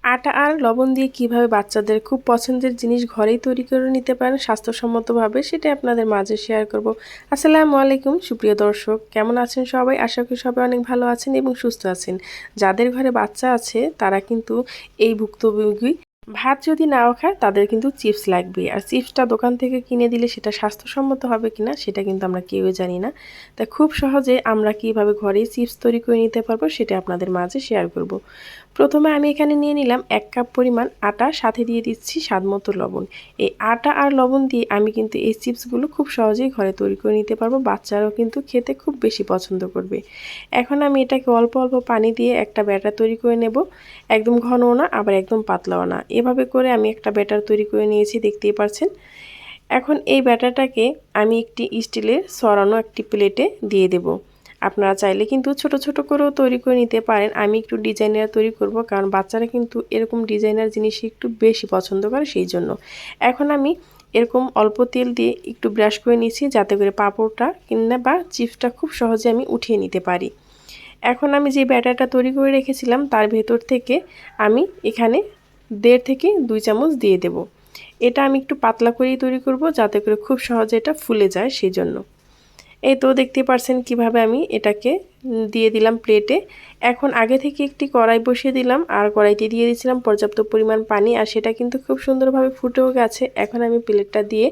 আটা আর লবণ দিয়ে কিভাবে বাচ্চাদের খুব পছন্দের জিনিস ঘরেই তৈরি করে নিতে পারেন স্বাস্থ্যসম্মতভাবে, সেটাই আপনাদের মাঝে শেয়ার করব। আসসালামু আলাইকুম সুপ্রিয় দর্শক, কেমন আছেন সবাই? আশা করি সবাই অনেক ভালো আছেন এবং সুস্থ আছেন। যাদের ঘরে বাচ্চা আছে তারা কিন্তু এই ভুক্তভোগী। ভাত যদি নাও খায় তাদের কিন্তু চিপস লাগবে, আর চিপসটা দোকান থেকে কিনে দিলে সেটা স্বাস্থ্যসম্মত হবে কিনা সেটা কিন্তু আমরা কেউই জানি না। তাই খুব সহজে আমরা কিভাবে ঘরেই চিপস তৈরি করে নিতে পারবো সেটা আপনাদের মাঝে শেয়ার করব। প্রথমে আমি এখানে নিয়ে নিলাম 1 কাপ পরিমাণ আটা, সাথে দিয়ে দিচ্ছি স্বাদমতো লবণ। এই আটা আর লবণ দিয়ে আমি কিন্তু এই চিপসগুলো খুব সহজেই ঘরে তৈরি করে নিতে পারবো, বাচ্চারাও কিন্তু খেতে খুব বেশি পছন্দ করবে। এখন আমি এটাকে অল্প অল্প পানি দিয়ে একটা ব্যাটার তৈরি করে নেব, একদম ঘনও না আবার একদম পাতলাও না, এভাবে করে আমি একটা ব্যাটার তৈরি করে নিয়েছি, দেখতেই পাচ্ছেন। এখন এই ব্যাটারটাকে আমি একটি স্টিলের সরানো একটি প্লেটে দিয়ে দেব। আপনারা চাইলে কিন্তু ছোট ছোট করেও তৈরি করে নিতে পারেন, আমি একটু ডিজাইনার তৈরি করব, কারণ বাচ্চারা কিন্তু এরকম ডিজাইনার জিনিস একটু বেশি পছন্দ করে, সেই জন্য। এখন আমি এরকম অল্প তেল দিয়ে একটু ব্রাশ করে নিচ্ছি, যাতে করে পাঁপড়টা কিংবা বা চিপসটা খুব সহজে আমি উঠিয়ে নিতে পারি। এখন আমি যে ব্যাটারটা তৈরি করে রেখেছিলাম তার ভেতর থেকে আমি এখানে 1.5 থেকে 2 চামচ দিয়ে দেব। এটা আমি একটু পাতলা করেই তৈরি করব, যাতে করে খুব সহজে এটা ফুলে যায়, সেই জন্য। এই তো দেখতে পাচ্ছেন কিভাবে আমি এটাকে দিয়ে দিলাম প্লেটে। এখন আগে থেকে একটি কড়াই বসিয়ে দিলাম, আর কড়াইতে দিয়ে দিয়েছিলাম পর্যাপ্ত পরিমাণ পানি, আর সেটা কিন্তু খুব সুন্দরভাবে ফুটেও গেছে। এখন আমি প্লেটটা দিয়ে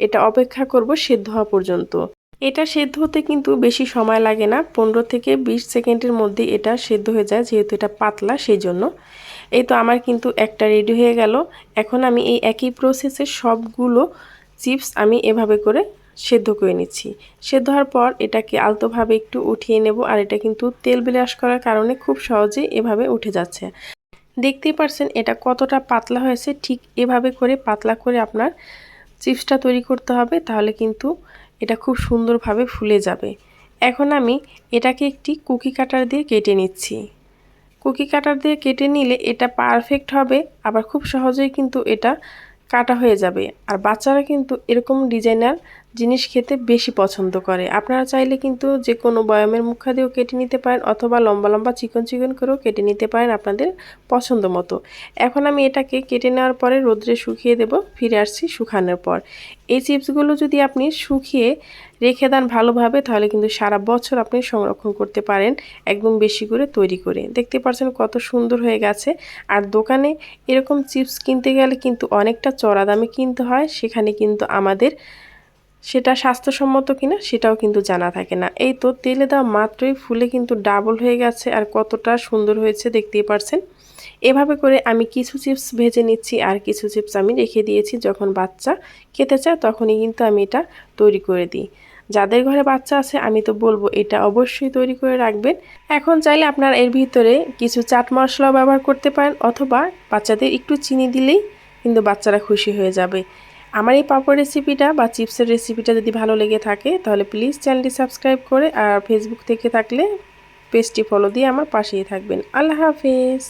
এটা অপেক্ষা করব সেদ্ধ হওয়া পর্যন্ত। এটা সেদ্ধ হতে কিন্তু বেশি সময় লাগে না, 15 থেকে 20 সেকেন্ডের মধ্যে এটা সেদ্ধ হয়ে যায়, যেহেতু এটা পাতলা সেই জন্য। এই তো আমার কিন্তু একটা রেডি হয়ে গেল। এখন আমি এই একই প্রসেসে সবগুলো চিপস আমি এভাবে করে সেদ্ধ করে নিচ্ছি। সেদ্ধ হওয়ার পর এটাকে আলতোভাবে একটু উঠিয়ে নেব, আর এটা কিন্তু তেল ব্রাশ করার কারণে খুব সহজেই এভাবে উঠে যাচ্ছে। দেখতেই পারছেন এটা কতটা পাতলা হয়েছে, ঠিক এভাবে করে পাতলা করে আপনার চিপসটা তৈরি করতে হবে, তাহলে কিন্তু এটা খুব সুন্দরভাবে ফুলে যাবে। এখন আমি এটাকে একটি কুকি কাটার দিয়ে কেটে নিচ্ছি। কুকি কাটার দিয়ে কেটে নিলে এটা পারফেক্ট হবে, আবার খুব সহজেই কিন্তু এটা কাটা হয়ে যাবে। আর বাচ্চারা কিন্তু এরকম ডিজাইনার জিনিস খেতে বেশি পছন্দ করে। আপনারা চাইলে কিন্তু যে কোনো বয়ামের মুখা দিয়েও কেটে নিতে পারেন, অথবা লম্বা লম্বা চিকন চিকন করেও কেটে নিতে পারেন আপনাদের পছন্দ মতো। এখন আমি এটাকে কেটে নেওয়ার পরে রোদ্রে শুকিয়ে দেব, ফিরে আসছি শুকানোর পর। এই চিপসগুলো যদি আপনি শুকিয়ে রেখে দেন ভালোভাবে, তাহলে কিন্তু সারা বছর আপনি সংরক্ষণ করতে পারেন, একদম বেশি করে তৈরি করে। দেখতে পাচ্ছেন কত সুন্দর হয়ে গেছে। আর দোকানে এরকম চিপস কিনতে গেলে কিন্তু অনেকটা চড়া দামে কিনতে হয়, সেখানে কিন্তু আমাদের সেটা স্বাস্থ্যসম্মত কিনা সেটাও কিন্তু জানা থাকে না। এই তো তেলে দেওয়া মাত্রই ফুলে কিন্তু ডাবল হয়ে গেছে, আর কতটা সুন্দর হয়েছে দেখতেই পারছেন। এভাবে করে আমি কিছু চিপস ভেজে নিচ্ছি, আর কিছু চিপস আমি রেখে দিয়েছি, যখন বাচ্চা খেতে চায় তখনই কিন্তু আমি এটা তৈরি করে দিই। যাদের ঘরে বাচ্চা আছে আমি তো বলবো এটা অবশ্যই তৈরি করে রাখবেন। এখন চাইলে আপনারা এর ভিতরে কিছু চাট মশলাও ব্যবহার করতে পারেন, অথবা বাচ্চাদের একটু চিনি দিলেই কিন্তু বাচ্চারা খুশি হয়ে যাবে। আমার এই পাপড় রেসিপিটা বা চিপসের রেসিপিটা যদি ভালো লেগে থাকে, তাহলে প্লিজ চ্যানেলটি সাবস্ক্রাইব করে, আর ফেসবুক থেকে থাকলে পেজটি ফলো দিয়ে আমার পাশেই থাকবেন। আল্লাহ হাফেজ।